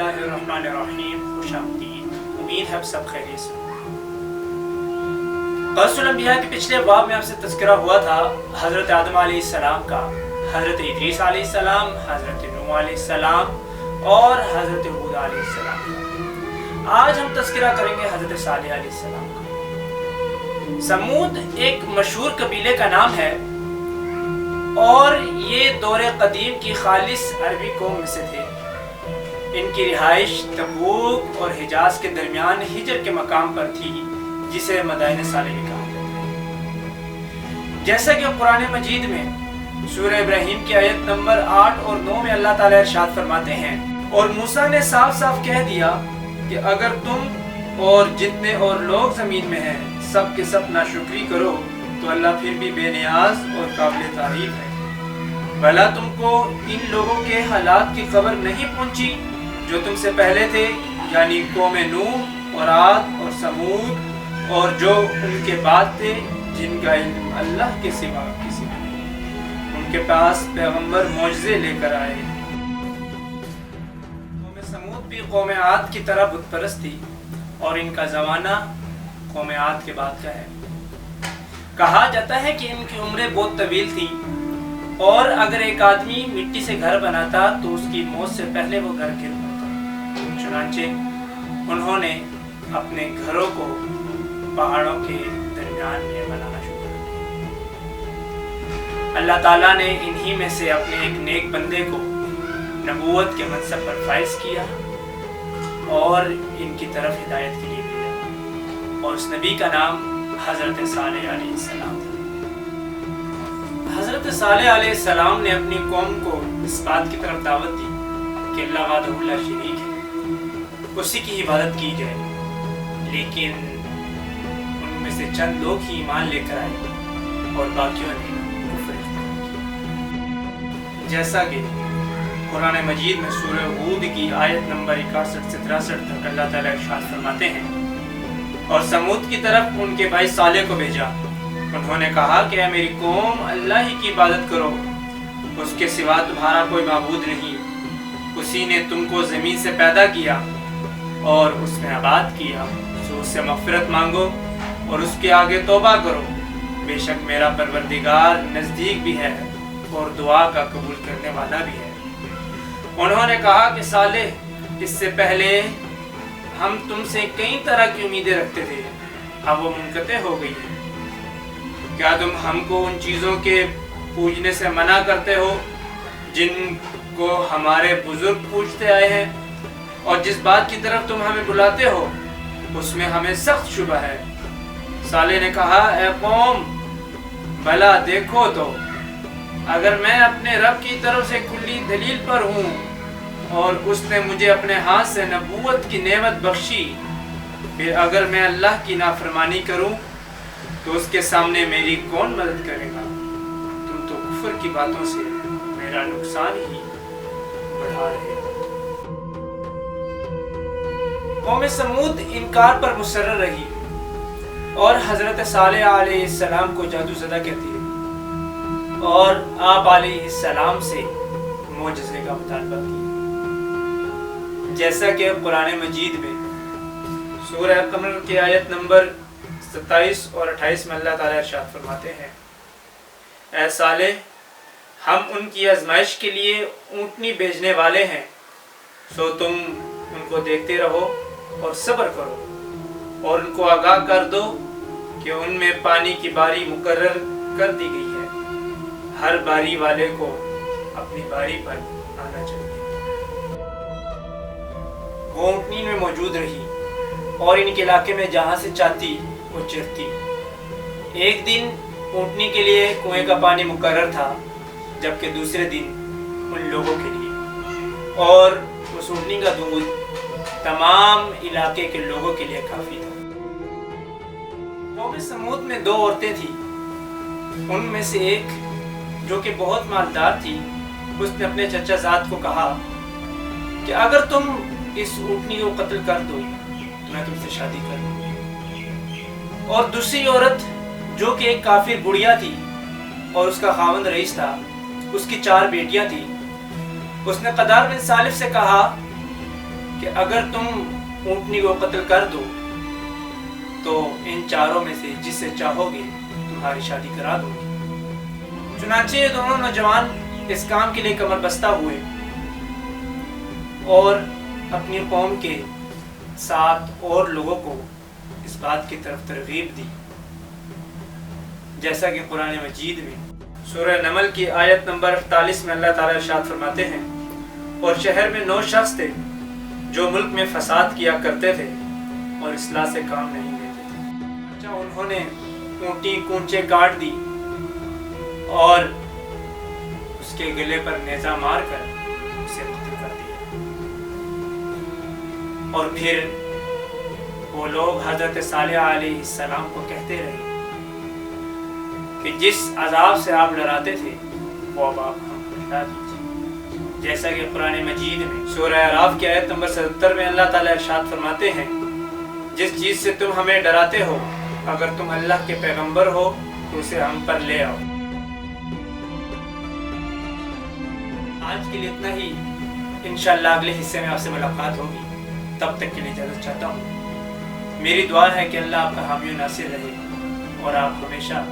बिस्मिल्लाहिर्रहमानिर्रहीम। खुश आमदीद। उम्मीद है सब खैरियत से। क़ससुल अंबिया के पिछले बाब में आपसे तज़किरा हुआ था हज़रत आदम अलैहिस्सलाम का, हज़रत इदरीस अलैहिस्सलाम, हज़रत नूह अलैहिस्सलाम और हज़रत हूद अलैहिस्सलाम का। आज हम तज़किरा करेंगे हज़रत सालेह अलैहिस्सलाम का। समूद एक मशहूर कबीले का नाम है और ये दौरे कदीम की खालिस अरबी कौम में से थे। इनकी रिहाइश तबूक और हिजाज के दरमियान हिजर के मकाम पर थी, जिसे मदाइन सालेह भी कहा जाता है। जैसा कि कुरान मजीद में सूरह इब्राहीम की आयत नंबर 8 और 9 में अल्लाह ताला इरशाद फरमाते हैं, और मूसा ने साफ साफ कह दिया कि अगर तुम और जितने और लोग ज़मीन में हैं सब के सब नाशुक्री करो तो अल्लाह फिर भी बेनियाज और काबिल तारीफ है। भला तुमको इन लोगों के हालात की खबर नहीं पहुंची जो तुमसे पहले थे, यानी कौम नूह और आद और समूद और जो उनके बाद थे, जिनका इल्म अल्लाह के सिवा किसी को नहीं। उनके पास पैगंबर मौजज़े लेकर आए। कौम समूद भी कौम आद की तरह बुत परस्त थी और इनका ज़माना कौम आद के बाद का है। कहा जाता है कि इनकी उम्रें बहुत तवील थी और अगर एक आदमी मिट्टी से घर बनाता तो उसकी मौत से पहले वो घर गिर पड़ता। चुनांचे उन्होंने अपने घरों को पहाड़ों के दरमियान में बनाना शुरू कर दिया। अल्लाह ताला ने इन्हीं में से अपने एक नेक बंदे को नबूवत के मनसब पर फाइज किया और इनकी तरफ हिदायत के लिए भेजा, और उस नबी का नाम हज़रत सालेह अलैहिस्सलाम था। हज़रत सालेह अलैहिस्सलाम ने अपनी कौम को इस बात की तरफ दावत दी कि अल्लाह वहदहु ला शरीक है, उसी की इबादत की जाए। लेकिन उनमें से चंद लोग ही ईमान लेकर आए और बाकियों ने कुफ्र इख्तियार किया। जैसा कि कुरान मजीद में सूरह हूद की आयत नंबर 61 से 63 तक अल्लाह ताला इरशाद फरमाते हैं, और समूद की तरफ उनके भाई सालेह को भेजा। उन्होंने कहा कि मेरी कौम, अल्लाह ही की इबादत करो, उसके सिवा तुम्हारा कोई माबूद नहीं। उसी ने तुमको ज़मीन से पैदा किया और उसमें आबाद किया, सो उससे मग़फ़िरत मांगो और उसके आगे तौबा करो। बेशक मेरा परवरदिगार नज़दीक भी है और दुआ का कबूल करने वाला भी है। उन्होंने कहा कि सालेह, इससे पहले हम तुमसे कई तरह की उम्मीदें रखते थे, अब वो मुनक़ते हो गई है। क्या तुम हमको उन चीज़ों के पूजने से मना करते हो जिनको हमारे बुजुर्ग पूजते आए हैं, और जिस बात की तरफ तुम हमें बुलाते हो उसमें हमें सख्त शुबा है। सालेह ने कहा, ए कौम, भला देखो तो, अगर मैं अपने रब की तरफ से कुल्ली दलील पर हूँ और उसने मुझे अपने हाथ से नबूवत की नेमत बख्शी, फिर अगर मैं अल्लाह की नाफरमानी करूँ तो उसके सामने मेरी कौन मदद करेगा? तुम तो कुफ्र की बातों से मेरा नुकसान ही बढ़ा रहे हो। कौम समूद इनकार पर मुसर्रर रही और हज़रत सालेह अलैहिस्सलाम को जादूज़दा कहती है और आप अलैहिस्सलाम से मोजज़े का मुतालबा किया। जैसा कि कुरान मजीद में सूरह कमर की आयत नंबर 27 और 28 में अल्लाह ताला इरशाद फरमाते हैं, ऐ सालेह, हम उनकी आजमाइश के लिए ऊँटनी भेजने वाले हैं, सो तुम उनको देखते रहो और सब्र करो और उनको आगाह कर दो कि उनमें पानी की बारी मुकर्रर कर दी गई है। हर बारी वाले को अपनी बारी पर आना चाहिए। वो ऊँटनी में मौजूद रही और इनके इलाके में जहाँ से चाहती वो चिरती। एक दिन ऊँटनी के लिए कुएं का पानी मुकर्रर था, जबकि दूसरे दिन उन लोगों के लिए, और उस ऊँटनी का दूध तमाम इलाके के लोगों के लिए काफ़ी था। कौम समूद में 2 औरतें थीं। उनमें से एक, जो कि बहुत मालदार थी, उसने अपने चचा ज़ाद को कहा कि अगर तुम इस ऊँटनी को कत्ल कर दो तो मैं तुमसे शादी कर लूँगी। और दूसरी औरत, जो कि एक काफिर बुढ़िया थी और उसका खावंद रईस था, उसकी 4 बेटियां थी, उसने कदार बिन सालिफ से कहा کہ اگر تم اونٹنی کو قتل کر دو تو ان چاروں میں سے جس سے چاہو گے تمہاری شادی کرا دو گی۔ چنانچہ یہ دونوں نوجوان اس کام کے لیے کمر بستہ ہوئے اور اپنی قوم کے 7 اور لوگوں کو اس بات کی طرف ترغیب دی، جیسا کہ قرآن مجید میں سورہ نمل کی آیت نمبر 48 میں اللہ تعالیٰ ارشاد فرماتے ہیں، اور شہر میں 9 شخص تھے جو ملک میں فساد کیا کرتے تھے اور اصلاح سے کام نہیں لیتے تھے۔ اچھا، انہوں نے اونٹی کونچے کاٹ دی اور اس کے گلے پر نیزہ مار کر اسے قتل کر دیا، اور پھر وہ لوگ حضرت صالح علیہ السلام کو کہتے رہے کہ جس عذاب سے آپ ڈراتے تھے وہ اب آپ ہم کو ڈرا دیجیے، جیسا کہ قرآن مجید میں سورہ اعراف کی آیت نمبر 77 میں اللہ تعالیٰ ارشاد فرماتے ہیں، جس چیز سے تم ہمیں ڈراتے ہو اگر تم اللہ کے پیغمبر ہو تو اسے ہم پر لے آؤ۔ آج کے لیے اتنا ہی، انشاءاللہ اگلے حصے میں آپ سے ملاقات ہوگی، تب تک کے لیے اجازت چاہتا ہوں۔ میری دعا ہے کہ اللہ آپ کا حامی و ناصر رہے اور آپ ہمیشہ